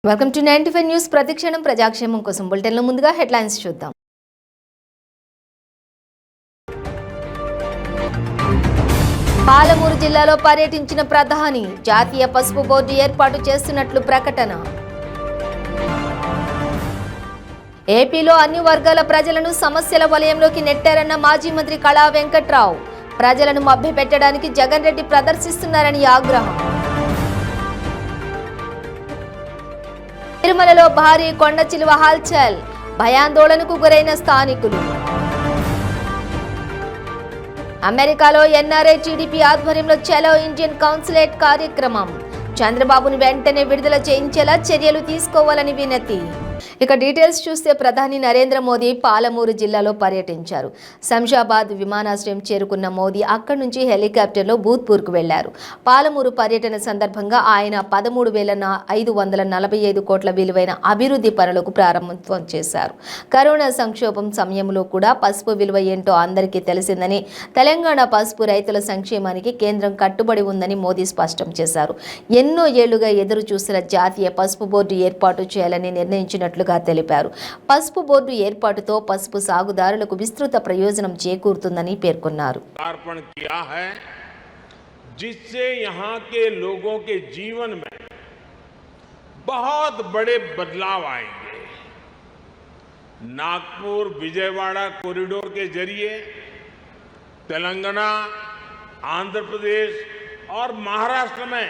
Welcome to 95 news. ప్రతిక్షణం ప్రజాక్షేమం కోసం బులెటిన్లో ముందుగా హెడ్లైన్స్ చూద్దాం. పాలమూరు జిల్లాలో పర్యటించిన ప్రధాని జాతీయ పసుపు బోర్డు ఏర్పాటు చేస్తున్నట్లు ప్రకటన. ఏపీలో అన్ని వర్గాల ప్రజలను సమస్యల వలయంలోకి నెట్టారన్న మాజీ మంత్రి కళా వెంకట్రావు. ప్రజలను మభ్యపెట్టడానికి జగన్ రెడ్డి ప్రదర్శిస్తున్నారని ఆగ్రహం. తిరుమలలో భారీ కొండ చిలువ హల్చల్, భయాందోళనకు గురైన స్థానికులు. అమెరికాలో ఎన్ఆర్ఐ టీడీపీ ఆధ్వర్యంలో చలో ఇండియన్ కౌన్సిలేట్ కార్యక్రమం. చంద్రబాబును వెంటనే విడుదల చేయించేలా చర్యలు తీసుకోవాలని వినతి. ఇక డీటెయిల్స్ చూస్తే ప్రధాని నరేంద్ర మోదీ పాలమూరు జిల్లాలో పర్యటించారు. శంషాబాద్ విమానాశ్రయం చేరుకున్న మోదీ అక్కడి నుంచి హెలికాప్టర్లో భూత్పూర్కు వెళ్లారు. పాలమూరు పర్యటన సందర్భంగా ఆయన 13,545 కోట్ల విలువైన అభివృద్ధి పనులకు ప్రారంభోత్సవం చేశారు. కరోనా సంక్షోభం సమయంలో కూడా పసుపు విలువ ఏంటో అందరికీ తెలిసిందని, తెలంగాణ పసుపు రైతుల సంక్షేమానికి కేంద్రం కట్టుబడి ఉందని మోదీ స్పష్టం చేశారు. ఎన్నో ఏళ్లుగా ఎదురు చూసిన జాతీయ పసుపు బోర్డు ఏర్పాటు చేయాలని నిర్ణయించినట్లుగా తెలిపారు. పసుపు బోర్డు ఏర్పాటుతో పసుపు సాగుదారులకు విస్తృత ప్రయోజనం చేకూరుతుందని పేర్కొన్నారు. जिससे यहाँ के लोगों के जीवन में बहुत बड़े बदलाव आएंगे। नागपुर विजयवाड़ा कॉरिडोर के जरिए तेलंगाना, आंध्र प्रदेश और महाराष्ट्र में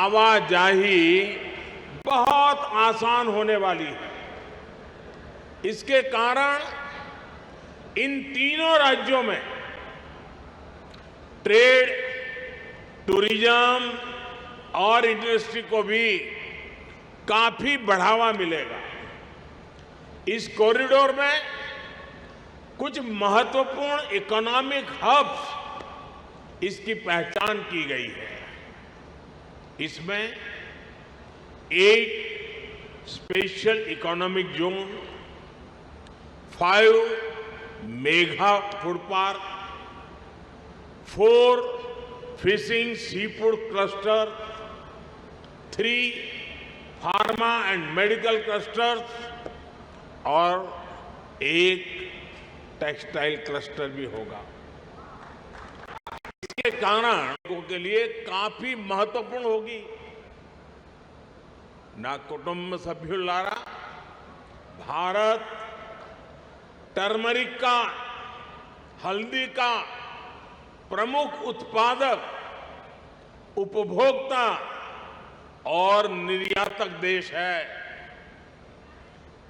आवाजाही बहुत आसान होने वाली है। इसके कारण इन तीनों राज्यों में ट्रेड, टूरिज्म और इंडस्ट्री को भी काफी बढ़ावा मिलेगा। इस कॉरिडोर में कुछ महत्वपूर्ण इकोनॉमिक हब्स इसकी पहचान की गई है। इसमें 8 special economic zone, 5 mega food park, 4 fishing sea food cluster, 3 pharma and medical clusters और 1 टेक्सटाइल क्लस्टर भी होगा। इसके कारण लोगों के लिए काफी महत्वपूर्ण होगी। ना कुटुंब सभ्युलारा भारत टर्मरिक का, हल्दी का प्रमुख उत्पादक, उपभोक्ता और निर्यातक देश है।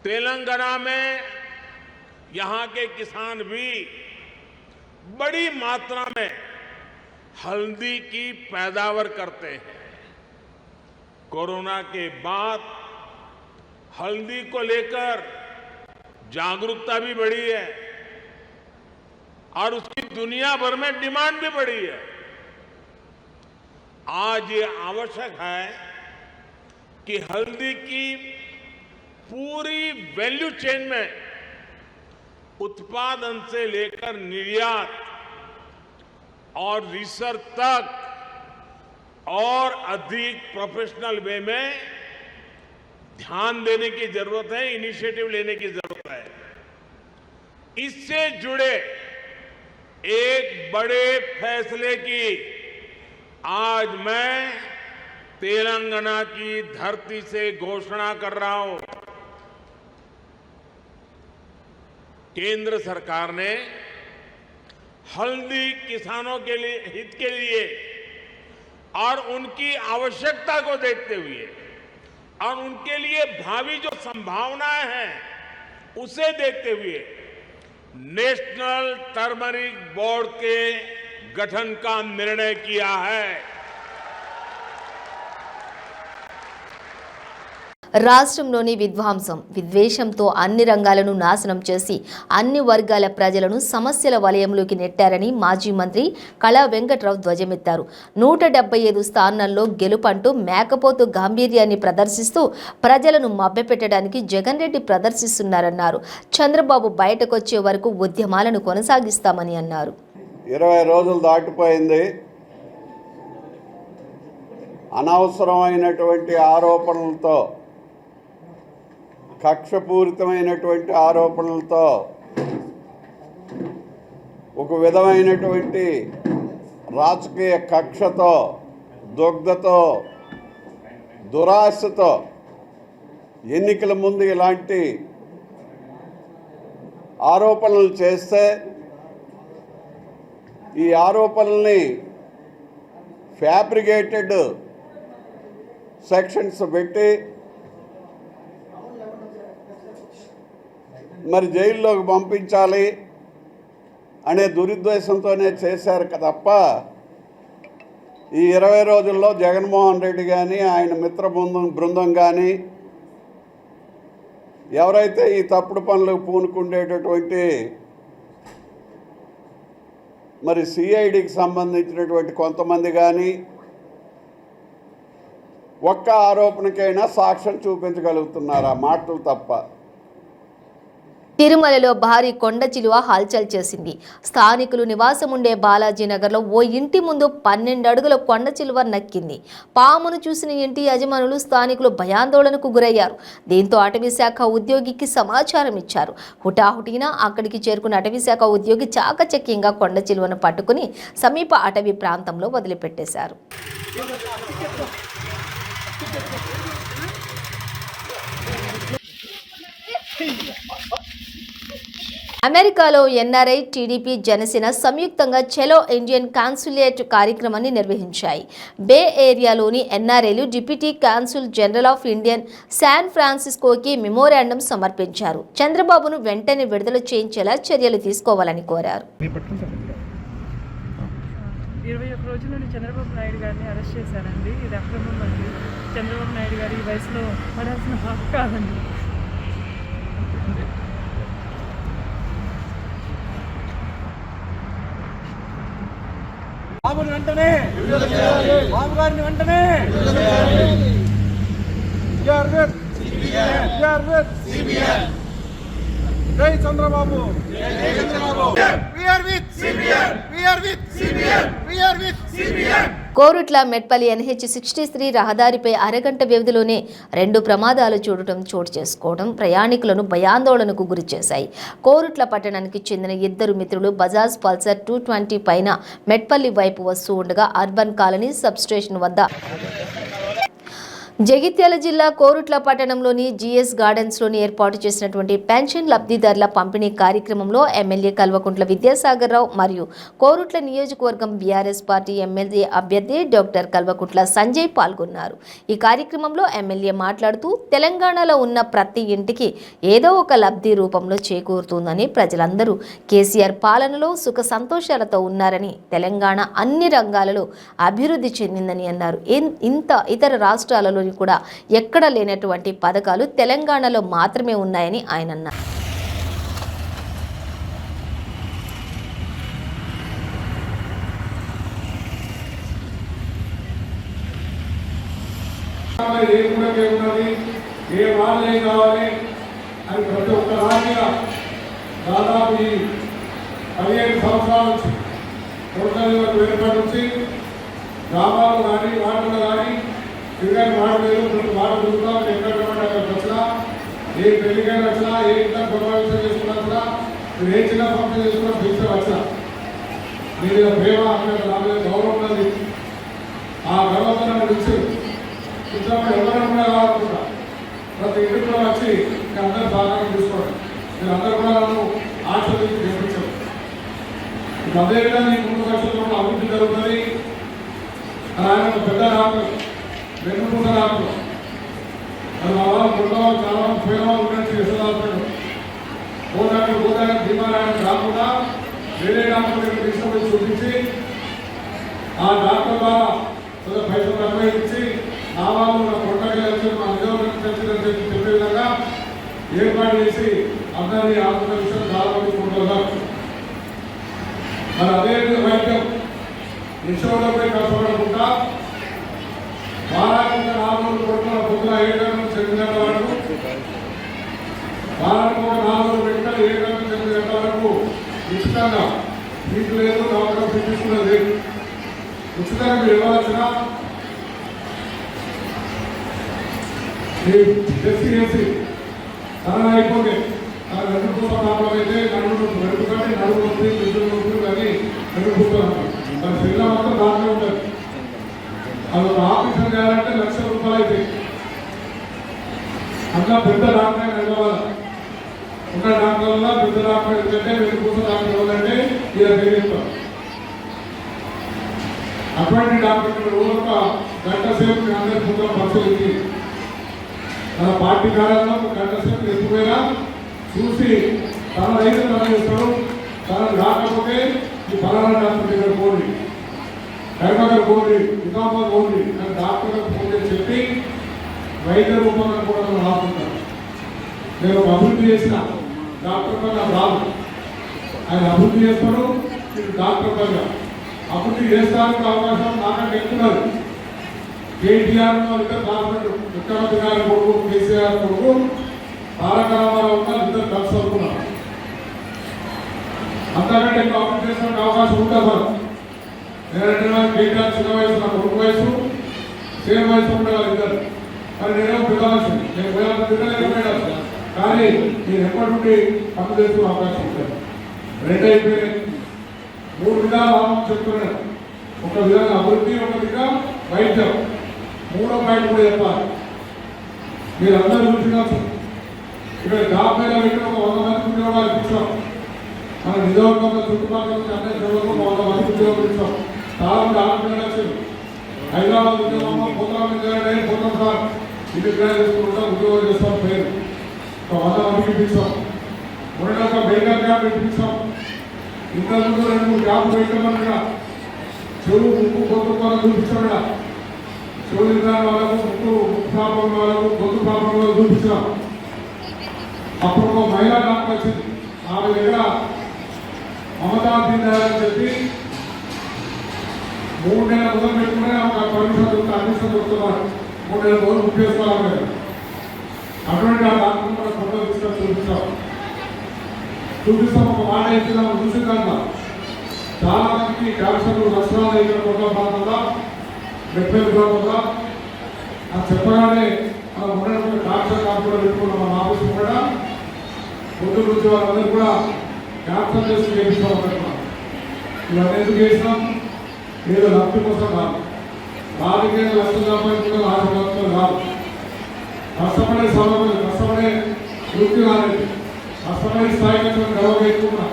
तेलंगाना में यहां के किसान भी बड़ी मात्रा में हल्दी की पैदावार करते हैं। कोरोना के बाद हल्दी को लेकर जागरूकता भी बढ़ी है और उसकी दुनिया भर में डिमांड भी बढ़ी है। आज ये आवश्यक है कि हल्दी की पूरी वैल्यू चेन में उत्पादन से लेकर निर्यात और रिसर्च तक और अधिक प्रोफेशनल वे में ध्यान देने की जरूरत है, इनिशिएटिव लेने की जरूरत है। इससे जुड़े एक बड़े फैसले की आज मैं तेलंगाना की धरती से घोषणा कर रहा हूं। केंद्र सरकार ने हल्दी किसानों के लिए हित के लिए और उनकी आवश्यकता को देखते हुए और उनके लिए भावी जो संभावनाएं हैं उसे देखते हुए नेशनल टर्मरिक बोर्ड के गठन का निर्णय किया है। రాష్ట్రంలోని విద్వేషంతో అన్ని రంగాలను నాశనం చేసి అన్ని వర్గాల ప్రజలను సమస్యల వలయంలోకి నెట్టారని మాజీ మంత్రి కళా వెంకట్రావు ధ్వజమెత్తారు. 175 స్థానాల్లో గెలుపంటూ మేకపోతు గాంభీర్యాన్ని ప్రదర్శిస్తూ ప్రజలను మభ్యపెట్టడానికి జగన్ రెడ్డి ప్రదర్శిస్తున్నారన్నారు. చంద్రబాబు బయటకొచ్చే వరకు ఉద్యమాలను కొనసాగిస్తామని అన్నారు. 20 రోజులు దాటిపోయింది. అనవసరమైనటువంటి ఆరోపణలతో కక్షపూరితమైనటువంటి ఆరోపణలతో ఒక విధమైనటువంటి రాజకీయ కక్షతో దుగ్ధతో దురాశతో ఎన్నికల ముందు ఇలాంటి ఆరోపణలు చేస్తే ఈ ఆరోపణల్ని ఫ్యాబ్రికేటెడ్ సెక్షన్స్ పెట్టి మరి జైల్లోకి పంపించాలి అనే దురుద్దేశంతోనే చేశారు తప్ప ఈ 20 రోజుల్లో జగన్మోహన్ రెడ్డి కానీ ఆయన మిత్ర బృందం కానీ ఎవరైతే ఈ తప్పుడు పనులకు పూనుకుండేటటువంటి మరి సిఐడికి సంబంధించినటువంటి కొంతమంది కానీ ఒక్క ఆరోపణకైనా సాక్ష్యం చూపించగలుగుతున్నారు ఆ మాటలు తప్ప. తిరుమలలో భారీ కొండ చిలువ హల్చల్ చేసింది. స్థానికులు నివాసం ఉండే బాలాజీ నగర్లో ఓ ఇంటి ముందు 12 అడుగుల కొండ చిలువ నక్కింది. పామును చూసిన ఇంటి యజమానులు స్థానికులు భయాందోళనకు గురయ్యారు. దీంతో అటవీశాఖ ఉద్యోగికి సమాచారం ఇచ్చారు. హుటాహుటిన అక్కడికి చేరుకున్న అటవీశాఖ ఉద్యోగి చాకచక్యంగా కొండ చిలువను పట్టుకుని సమీప అటవీ ప్రాంతంలో వదిలిపెట్టేశారు. అమెరికాలో ఎన్ఆర్ఐ, టీడీపీ, జనసేన సంయుక్తంగా చలో ఇండియన్ కాన్సులేట్ కార్యక్రమాన్ని నిర్వహించాయి. బే ఏరియాలోని ఎన్ఆర్ఐలు deputy consul general of Indian San ఫ్రాన్సిస్కోకి మెమోరాండం సమర్పించారు. చంద్రబాబును వెంటనే విడుదల చేయించేలా చర్యలు తీసుకోవాలని కోరారు. 21 రోజుల నుండి చంద్రబాబు నాయుడు గారిని అరెస్ట్ చేశారండి. ఇది అక్రమం అండి. చంద్రబాబు నాయుడు గారు ఈ వయసులో పడాల్సిన హక్కు కాదండి. బాబుని వెంటనే బాబు గారిని వెంటనే జై చంద్రబాబు. కోరుట్ల మెట్పల్లి NH 63 రహదారిపై అరగంట వ్యవధిలోనే 2 ప్రమాదాలు చోటు చేసుకోవడం ప్రయాణికులను భయాందోళనకు గురి చేశాయి. కోరుట్ల పట్టణానికి చెందిన 2 మిత్రులు బజాజ్ పల్సర్ 220 పైన మెట్పల్లి వైపు వస్తూ ఉండగా అర్బన్ కాలనీ సబ్ స్టేషన్ వద్ద జగిత్యాల జిల్లా కోరుట్ల పట్టణంలోని GS గార్డెన్స్లోని ఏర్పాటు చేసినటువంటి పెన్షన్ లబ్ధిదారుల పంపిణీ కార్యక్రమంలో ఎమ్మెల్యే కల్వకుంట్ల విద్యాసాగర్ రావు మరియు కోరుట్ల నియోజకవర్గం BRS పార్టీ ఎమ్మెల్యే అభ్యర్థి డాక్టర్ కల్వకుంట్ల సంజయ్ పాల్గొన్నారు. ఈ కార్యక్రమంలో ఎమ్మెల్యే మాట్లాడుతూ తెలంగాణలో ఉన్న ప్రతి ఇంటికి ఏదో ఒక లబ్ధి రూపంలో చేకూరుతుందని, ప్రజలందరూ కేసీఆర్ పాలనలో సుఖ సంతోషాలతో ఉన్నారని, తెలంగాణ అన్ని రంగాలలో అభివృద్ధి చెందిందని అన్నారు. ఇతర రాష్ట్రాలలో కూడా ఎక్కడ లేనటువంటి పథకాలు తెలంగాణలో మాత్రమే ఉన్నాయని ఆయన అన్నారు. గ్రామాలు కానీ వాటిలో కానీ క్రికెట్ మాడలేదు మాట దొరుకుతాం ఎక్కడ వచ్చినా ఏ పెళ్లికైనా వచ్చినా ఏ ఇంట్లో గొడవలు చేసుకున్నా వచ్చినా మీరు ఏ చిన్న ఫంక్షన్ చేసుకున్నా పిలిచి వచ్చినా మీరు ప్రేమ అక్కడ నా మీద గౌరవం ఉన్నది. ఆ గౌరవంతో నన్ను పిలిచినప్పుడు ఎవరైనా కూడా కావాలనుకుంటా ప్రతి ఇంటికి కూడా వచ్చి అందరూ సహకారం తీసుకోండి. మీరు అందరూ కూడా నన్ను ఆశీర్వదించి గెలిపించారు. అదేవిధంగా నీ ముందు ఖర్చులో అభివృద్ధి జరుగుతుంది. ఆయన ఒక పెద్ద రాష్ట్రం వెన్నుపూట రాష్ట్రం అది మా వాళ్ళు పుట్టవాళ్ళు చాలా మంది పోయిన వాళ్ళు ఉన్నట్టు ఇష్టపడతాడు. పోతాడు భీమారాయణ రాకుండా వేరే డాక్టర్ తీసుకొని చూపించి ఆ డాక్టర్ ద్వారా పైసలు అన్వయించి నా వాళ్ళు నా పొట్టకి వచ్చి మా నిజవర్గం తెచ్చిందని చెప్పే విధంగా ఏర్పాటు చేసి అందరినీ ఆంధ్రప్రదేశ్ చాలా మంది కొంటున్నారు. మరి అదేవిధంగా వైద్యం యశోదపై కష్టపడకుండా వారానికి 4 రోజులు కొడుకున్న పొద్దున 7 గంటల నుంచి 8 గంటల వరకు, వారానికి ఒక 4 రోజులు పెట్టిన 7 గంటల నుంచి 8 గంటల వరకు ఉచితంగా ఫీజు లేదు, డాక్టర్ ఫీజు తీసుకున్నది లేదు. ఉచితంగా మీరు ఇవ్వాల్సిన SC తనని అయిపోతే తన వెనుకూస ప్రాబ్లం అయితే వెనుక కానీ నడుము నొప్పి నిద్ర నొప్పి కానీ వెనుకూసారు తన శరీరం అంతా దాంట్లో ఉంటుంది. అది ఒక ఆపరేషన్ చేయాలంటే ₹1,00,000 అవుతాయి. అట్లా పెద్ద డాక్టర్ హైదరాబాద్ ఉన్న డాక్టర్ వల్ల పెద్ద డాక్టర్ ఎందుకంటే వెనుకూస డాక్టర్ ఎవరంటే ఇలా తెలియజేస్తాం. అటువంటి డాక్టర్ ఒక గంట సేపు అందరి పుస్తకం పరిశీలించి తన పార్టీ కార్యాలయంలో ఒక గంట సేపు ఎక్కువైనా చూసి తన రైతు తన చేస్తాడు. తనకు రాకపోతే ఈ ఫలానా డాక్టర్ దగ్గర పోండి, కరీంనగర్ పోండి, నిజామాబాద్ పోండి అని డాక్టర్లకు ఫోన్ చేసి చెప్పి వైద్య రూపంగా కూడా మనం రాసుకుంటాం. నేను ఒక అభివృద్ధి చేసిన డాక్టర్ పైన రాదు, ఆయన అభివృద్ధి చేస్తాడు. మీరు డాక్టర్ పైన అభివృద్ధి చేస్తానికి అవకాశం నాకంటే ఎక్కున్నారు. కేటీఆర్ ఇద్దరు రాసినట్టు ముఖ్యమంత్రి గారి కొడుకు కేసీఆర్ కొడుకు తారక రామారావు ఉన్నారు, ఇద్దరు కలిసి చదువుకున్నారు. అంతకంటే ఎక్కువ అభివృద్ధి చేసడానికి అవకాశం ఉంటుంది మనం. నేనంటే కేటీఆర్ చిన్న వయసు, నా కొడుకు వయసు సేమ్ వయసు ఉండే వాళ్ళు ఇద్దరు. మరి నేనేమో పిల్లవాల్సి నేను పిల్లలు కానీ నేను ఎప్పటి నుండి పనులు చేసుకునే అవకాశం ఉంటుంది. రెండు అయిపోయినాయి. 3 విధాలు ఆమె చెప్తున్నాను. ఒక విధంగా అభివృద్ధి, ఒక విధంగా వైద్యం. 3వ పాయింట్ కూడా చెప్పాలి. మీరు అందరూ చూసినారు ఇక్కడ జాబ్ మీద పెట్టిన ఒక 100 మంది ఉద్యోగాలు ఇప్పించాం. మన నిజవర్గంలో చుట్టుపక్కల నుంచి అన్ని జిల్లాలో 100 మంది ఉద్యోగాలు ఇచ్చాం. చాలా మంది ఆడపిల్లలు వచ్చారు. హైదరాబాద్ ఉద్యోగంలో పోతాం సార్ ఇంటి చేసుకుంటా ఉద్యోగం చేస్తాం పేరు 100 మందికి ఇప్పించాం. మొన్న ఒక బేకర్ క్యాంప్ ఇప్పించాం. ఇంతకుముందు 2-3 క్యాంపులు పెట్టామన్నా చెరువు ముక్కు గొంతు పనులు చూపించాం. చెవులు విధానం వాళ్ళకు ముక్కు ప్రాబ్లం వాళ్ళకు గొంతు ప్రాబ్లం వాళ్ళకు చూపించాం. అప్పుడు ఒక మహిళా డాక్టర్ వచ్చింది. ఆమె దగ్గర మమతా దీనిని చెప్పి 3 నెలల మొదలు పెట్టుకునే ఒక పర్మిషన్ దొరుకుతున్నారు. 3 నెలల రోజులు బుక్ చేసుకోవాలి. అటువంటి ఆ డాక్టర్ కూడా ఫోటో తీసుకొని చూపిస్తాం. ఒక మాట ఇస్తున్నాము చూసిందన్న చాలా మందికి క్యాన్సర్లు లక్షణాలు ఇక్కడ కొత్త ప్రాంతంలో 70 ప్రాంతంలో అది చెప్పగానే మనం ఉన్నటువంటి డాక్టర్ కూడా పెట్టుకున్నాం. మన ఆఫీస్ కూడా పొద్దు నుంచి వాళ్ళందరూ కూడా క్యాన్సర్ టెస్ట్ చేపిస్తాం అనుకుంటున్నాం. ఇవన్నీ ఎందుకు చేసినాం? ఏదో లబ్ధి కోసం కాదు, రాజకీయ లక్షలు సంపాదించుకుని ఆశపడుతున్నారు కాదు. కష్టపడే సౌలభ్యం, కష్టపడే వృత్తి రాలేదు, కష్టపడే స్థాయికి గర్వంగా ఎక్కువ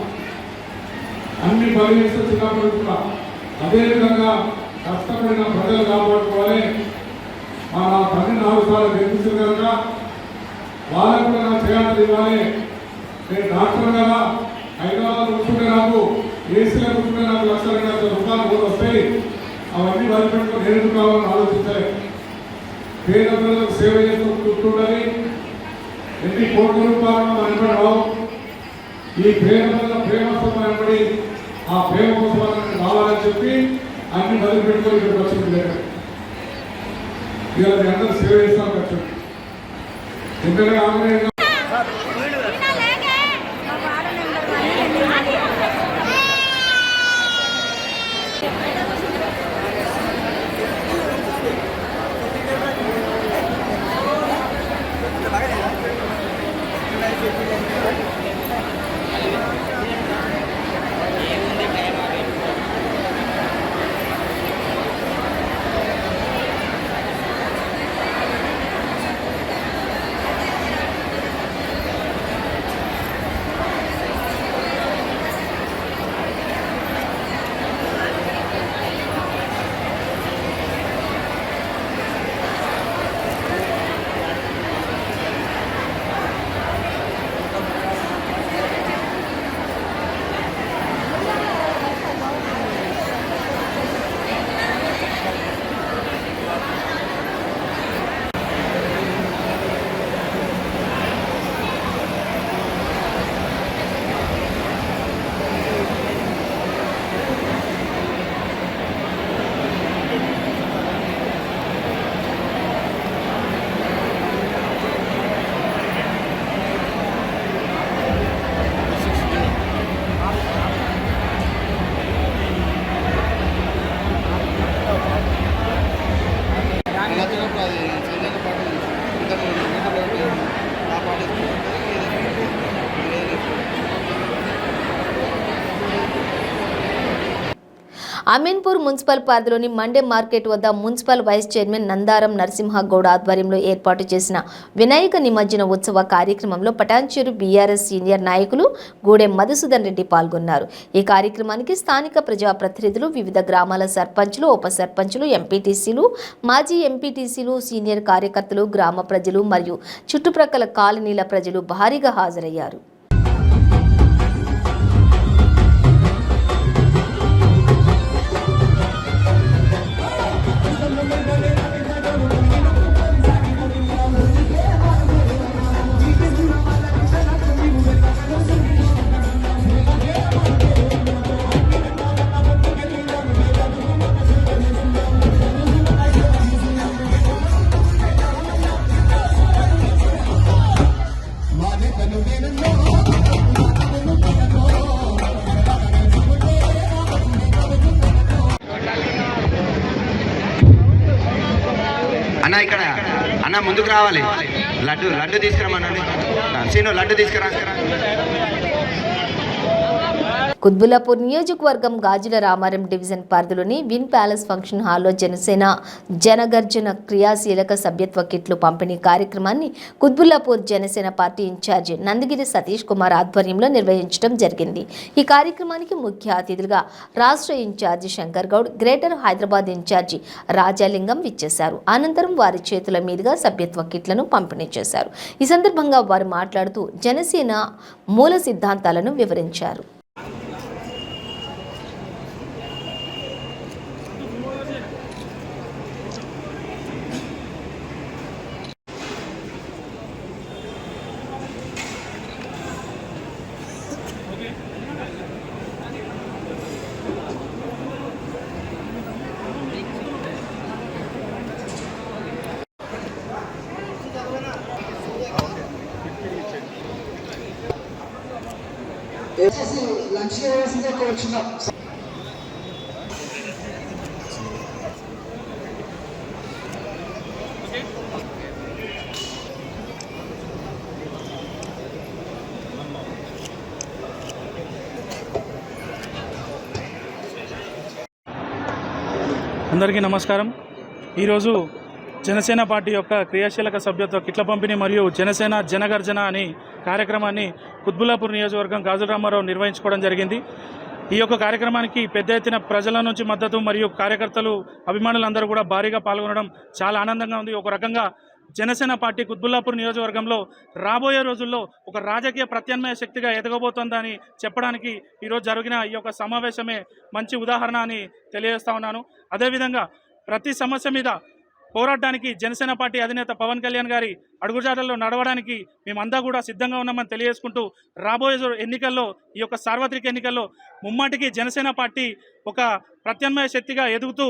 అన్ని బలివేస్తూ చిన్నపడుతున్నా. అదేవిధంగా కష్టపడిన ప్రజలు కాపాడుకోవాలి. మన తల్లి 4 సార్లు గెలిపించారు కనుక వాళ్ళకు కూడా నాకు చేయాలని ఇవ్వాలి. నేను డాక్టర్ కదా, హైదరాబాద్ కూర్చుంటే నాకు ఏసీలో కూర్చుంటే నాకు ₹1,00,000 కూడా వస్తాయి. అవన్నీ వదిలిపెట్టుకుని నేను కావాలని ఆలోచించాలి. పేద ప్రజలకు సేవ చేస్తూ కూర్చుండాలి. ఎన్ని కోట్ల రూపాయలను వెనబడి రావు. ఈ పేద ప్రజల ప్రేమతో వెనబడి ఆ ప్రేమ కోసం రావాలని చెప్పి అన్ని వదిలిపెట్టుకొని ఇక్కడికి వచ్చింది లేదు. ఇలా మీ అందరూ సేవ చేస్తాం ఖర్చు. ఎందుకంటే ఆంధ్ర అమీన్పూర్ మున్సిపల్ పరిధిలోని మండే మార్కెట్ వద్ద municipal vice chairman Nandaram Narasimha Goud ఆధ్వర్యంలో ఏర్పాటు చేసిన వినాయక నిమజ్జన ఉత్సవ కార్యక్రమంలో పటాన్చెరు బీఆర్ఎస్ సీనియర్ నాయకులు గూడెం మధుసూదన్ రెడ్డి పాల్గొన్నారు. ఈ కార్యక్రమానికి స్థానిక ప్రజాప్రతినిధులు, వివిధ గ్రామాల సర్పంచులు, ఉప సర్పంచులు, ఎంపీటీసీలు, మాజీ ఎంపీటీసీలు, సీనియర్ కార్యకర్తలు, గ్రామ ప్రజలు మరియు చుట్టుప్రక్కల కాలనీల ప్రజలు భారీగా హాజరయ్యారు. అన్న ఇక్కడ అన్న ముందుకు రావాలి. లడ్డు తీసుకురామనండి. సీను లడ్డు తీసుకురా. కుత్బుల్లాపూర్ నియోజకవర్గం గాజుల రామారం డివిజన్ పరిధిలోని విన్ ప్యాలెస్ ఫంక్షన్ హాల్లో జనసేన జనగర్జన క్రియాశీలక సభ్యత్వ కిట్లు పంపిణీ కార్యక్రమాన్ని కుత్బుల్లాపూర్ జనసేన పార్టీ ఇన్ఛార్జి నందగిరి సతీష్ కుమార్ ఆధ్వర్యంలో నిర్వహించడం జరిగింది. ఈ కార్యక్రమానికి ముఖ్య అతిథులుగా రాష్ట్ర incharge Shankar Goud, greater Hyderabad incharge Rajalingam విచ్చేశారు. అనంతరం వారి చేతుల మీదుగా సభ్యత్వ కిట్లను పంపిణీ చేశారు. ఈ సందర్భంగా వారు మాట్లాడుతూ జనసేన మూల సిద్ధాంతాలను వివరించారు. అందరికీ నమస్కారం. ఈరోజు జనసేన పార్టీ యొక్క క్రియాశీలక సభ్యత్వ కిట్ల పంపిణీ మరియు జనసేన జనగర్జన అనే కార్యక్రమాన్ని కుత్బుల్లాపూర్ నియోజకవర్గం గాజుల రామారావు నిర్వహించుకోవడం జరిగింది. ఈ యొక్క కార్యక్రమానికి పెద్ద ఎత్తున ప్రజల నుంచి మద్దతు మరియు కార్యకర్తలు, అభిమానులందరూ కూడా భారీగా పాల్గొనడం చాలా ఆనందంగా ఉంది. ఒక రకంగా జనసేన పార్టీ కుత్బుల్లాపూర్ నియోజకవర్గంలో రాబోయే రోజుల్లో ఒక రాజకీయ ప్రత్యామ్నాయ శక్తిగా ఎదగబోతోందని చెప్పడానికి ఈరోజు జరిగిన ఈ యొక్క సమావేశమే మంచి ఉదాహరణ అని తెలియజేస్తా ఉన్నాను. అదేవిధంగా ప్రతి సమస్య మీద పోరాటానికి జనసేన పార్టీ అధినేత పవన్ కళ్యాణ్ గారి అడుగుజాడల్లో నడవడానికి మేమంతా కూడా సిద్ధంగా ఉన్నామని తెలియజేసుకుంటూ రాబోయే ఎన్నికల్లో, ఈ యొక్క సార్వత్రిక ఎన్నికల్లో ముమ్మాటికి జనసేన పార్టీ ఒక ప్రత్యామ్నాయ శక్తిగా ఎదుగుతూ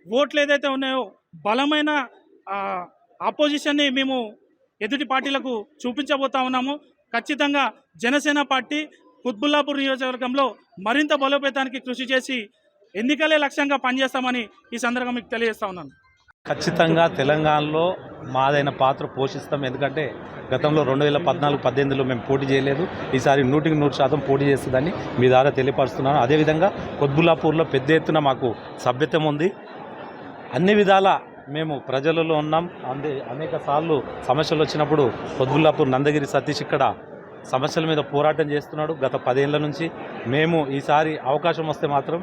ఓట్లు ఏదైతే ఉన్నాయో బలమైన ఆపోజిషన్ని మేము ఎదుటి పార్టీలకు చూపించబోతా ఉన్నాము. ఖచ్చితంగా జనసేన పార్టీ కుత్బుల్లాపూర్ నియోజకవర్గంలో మరింత బలోపేతానికి కృషి చేసి ఎన్నికలే లక్ష్యంగా పనిచేస్తామని ఈ సందర్భంగా మీకు తెలియజేస్తా ఉన్నాను. ఖచ్చితంగా తెలంగాణలో మాదైన పాత్ర పోషిస్తాం. ఎందుకంటే గతంలో 2014-18లో మేము పోటీ చేయలేదు. ఈసారి 100% పోటీ చేస్తుందని మీ ద్వారా తెలియపరుస్తున్నాను. అదేవిధంగా కుత్బుల్లాపూర్లో పెద్ద ఎత్తున మాకు సభ్యత్వం ఉంది. అన్ని విధాల మేము ప్రజలలో ఉన్నాం. అనేక సార్లు సమస్యలు వచ్చినప్పుడు కుత్బుల్లాపూర్ నందగిరి సతీష్ ఇక్కడ సమస్యల మీద పోరాటం చేస్తున్నాడు గత 10 ఏళ్ల నుంచి. మేము ఈసారి అవకాశం వస్తే మాత్రం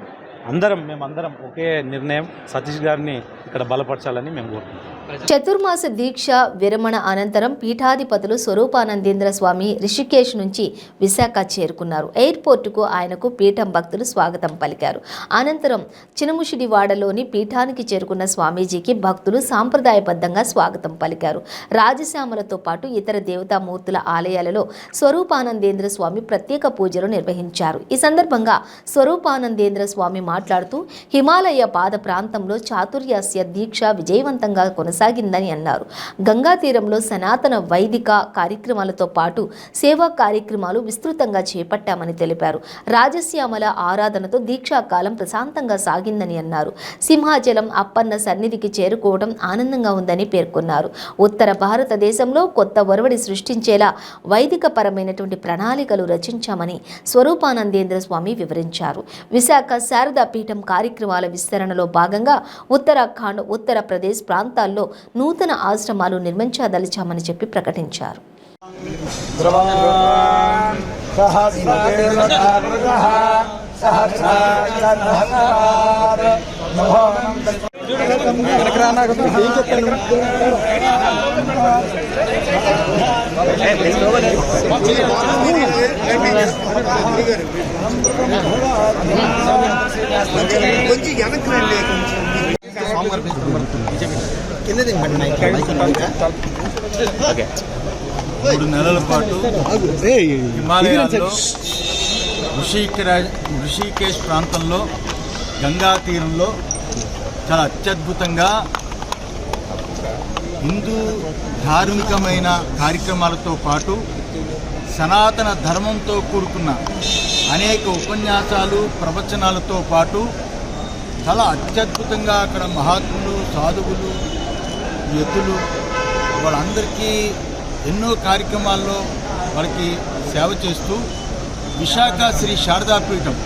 మేమందరం ఒకే నిర్ణయం, సతీష్ గారిని ఇక్కడ బలపరచాలని మేము కోరుతున్నాం. చతుర్మాస దీక్ష విరమణ అనంతరం పీఠాధిపతులు స్వరూపానందేంద్ర స్వామి రిషికేశ్ నుంచి విశాఖ చేరుకున్నారు. ఎయిర్పోర్టుకు ఆయనకు పీఠం భక్తులు స్వాగతం పలికారు. అనంతరం చినముషిడివాడలోని పీఠానికి చేరుకున్న స్వామీజీకి భక్తులు సాంప్రదాయబద్ధంగా స్వాగతం పలికారు. రాజశ్యామలతో పాటు ఇతర దేవతామూర్తుల ఆలయాలలో స్వరూపానందేంద్ర స్వామి ప్రత్యేక పూజలు నిర్వహించారు. ఈ సందర్భంగా స్వరూపానందేంద్ర స్వామి మాట్లాడుతూ హిమాలయ పాద ప్రాంతంలో చాతుర్యాస్య దీక్ష విజయవంతంగా కొనసాగుతుంది. కొనసాగిందని అన్నారు. గంగా తీరంలో సనాతన వైదిక కార్యక్రమాలతో పాటు సేవా కార్యక్రమాలు విస్తృతంగా చేపట్టామని తెలిపారు. రాజశ్యామల ఆరాధనతో దీక్షాకాలం ప్రశాంతంగా సాగిందని అన్నారు. సింహాచలం అప్పన్న సన్నిధికి చేరుకోవడం ఆనందంగా ఉందని పేర్కొన్నారు. ఉత్తర భారతదేశంలో కొత్త ఒరవడి సృష్టించేలా వైదిక పరమైనటువంటి ప్రణాళికలు రచించామని స్వరూపానందేంద్ర స్వామి వివరించారు. విశాఖ శారదా పీఠం కార్యక్రమాల విస్తరణలో భాగంగా ఉత్తరాఖండ్, ఉత్తరప్రదేశ్ ప్రాంతాల్లో నూతన ఆశ్రమాలు నిర్మించదలిచామని చెప్పి ప్రకటించారు. మూడు నెలల పాటు హిమాలయాల్లో ఋషికేశ్ ప్రాంతంలో గంగా తీరంలో చాలా అత్యద్భుతంగా హిందూ ధార్మికమైన కార్యక్రమాలతో పాటు సనాతన ధర్మంతో కూడుకున్న అనేక ఉపన్యాసాలు, ప్రవచనాలతో పాటు చాలా అత్యద్భుతంగా అక్కడ మహాత్ములు, సాధువులు, యతులు వాళ్ళందరికీ ఎన్నో కార్యక్రమాల్లో వాళ్ళకి సేవ చేస్తూ విశాఖ శ్రీ శారదాపీఠం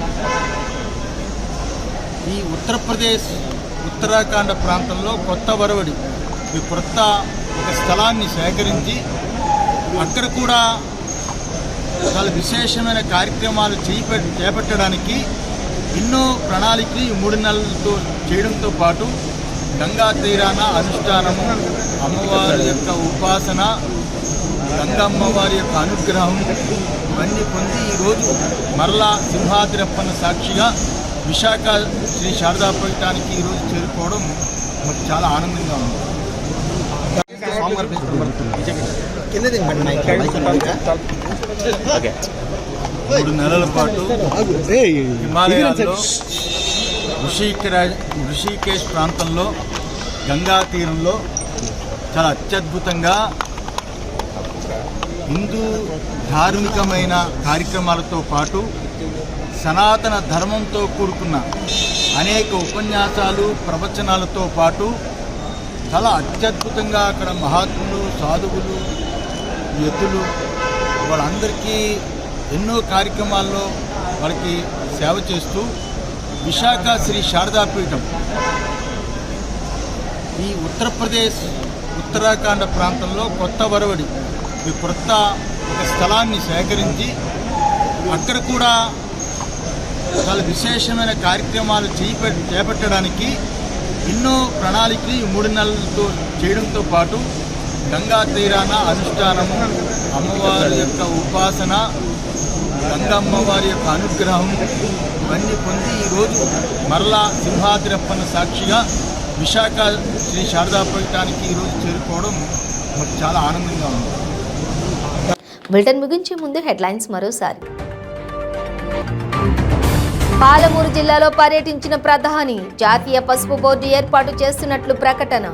ఈ ఉత్తరప్రదేశ్, ఉత్తరాఖండ్ ప్రాంతంలో కొత్త వరవడి ఈ కొత్త ఒక స్థలాన్ని సేకరించి అక్కడ కూడా చాలా విశేషమైన కార్యక్రమాలు చేపట్టడానికి ఎన్నో ప్రణాళికలు ఈ 3 నెలలతో చేయడంతో పాటు గంగా తీరాన అనుష్ఠానము, అమ్మవారి యొక్క ఉపాసన, గంగమ్మవారి యొక్క అనుగ్రహం ఇవన్నీ పొంది ఈరోజు మరలా సింహాద్రప్పన్న సాక్షిగా విశాఖ శ్రీ శారదాపీఠానికి ఈరోజు చేరుకోవడం మాకు చాలా ఆనందంగా ఉంది. మూడు నెలల పాటు హిమాలయాల్లో ఋషికేశ్ ప్రాంతంలో గంగా తీరంలో చాలా అత్యద్భుతంగా హిందూ ధార్మికమైన కార్యక్రమాలతో పాటు సనాతన ధర్మంతో కూడుకున్న అనేక ఉపన్యాసాలు, ప్రవచనాలతో పాటు చాలా అత్యద్భుతంగా అక్కడ మహాత్ములు, సాధువులు, యతులు వాళ్ళందరికీ ఎన్నో కార్యక్రమాల్లో వాళ్ళకి సేవ చేస్తూ విశాఖ శ్రీ శారదాపీఠం ఈ ఉత్తరప్రదేశ్, ఉత్తరాఖండ్ ప్రాంతంలో కొత్త వరవడి ఈ కొత్త ఒక స్థలాన్ని సేకరించి అక్కడ కూడా చాలా విశేషమైన కార్యక్రమాలు చేపట్టడానికి ఎన్నో ప్రణాళికలు ఈ 3 నెలలతో చేయడంతో పాటు గంగా తీరాన అనుష్ఠానము, అమ్మవారి యొక్క ఉపాసన, గంగమ్మవారి యొక్క అనుగ్రహం ఇవన్నీ పొంది ఈరోజు మరలా సింహాద్రప్పన్న సాక్షిగా విశాఖ శ్రీ శారదాపీఠానికి ఈరోజు చేరుకోవడం మాకు చాలా ఆనందంగా ఉంది. బులెటిన్ ముగించే ముందు హెడ్లైన్స్ మరోసారి. పాలమూరు జిల్లాలో పర్యటించిన ప్రధాని, జాతీయ పసుపు బోర్డు ఏర్పాటు చేస్తున్నట్లు ప్రకటన.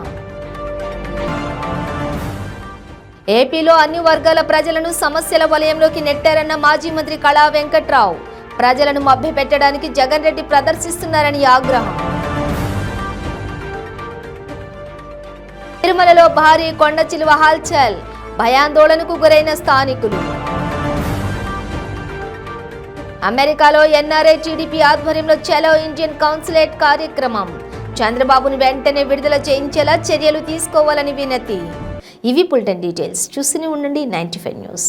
ఏపీలో అన్ని వర్గాల ప్రజలను సమస్యల వలయంలోకి నెట్టారన్న మాజీ మంత్రి కళా వెంకట్రావు. ప్రజలను మభ్యపెట్టడానికి జగన్ రెడ్డి ప్రదర్శిస్తున్నారని ఆగ్రహం. తిరుమలలో భారీ కొండ చిలువ హల్చల్, భయాందోళనకు గురైన స్థానికులు. అమెరికాలో ఎన్ఆర్ఐ టీడీపీ ఆధ్వర్యంలో చలో ఇండియన్ కాన్సులేట్ కార్యక్రమం. చంద్రబాబును వెంటనే విడుదల చేయించేలా చర్యలు తీసుకోవాలని వినతి. ఇవి బులెటిన్ డీటెయిల్స్. చూస్తూనే ఉండండి 95 న్యూస్.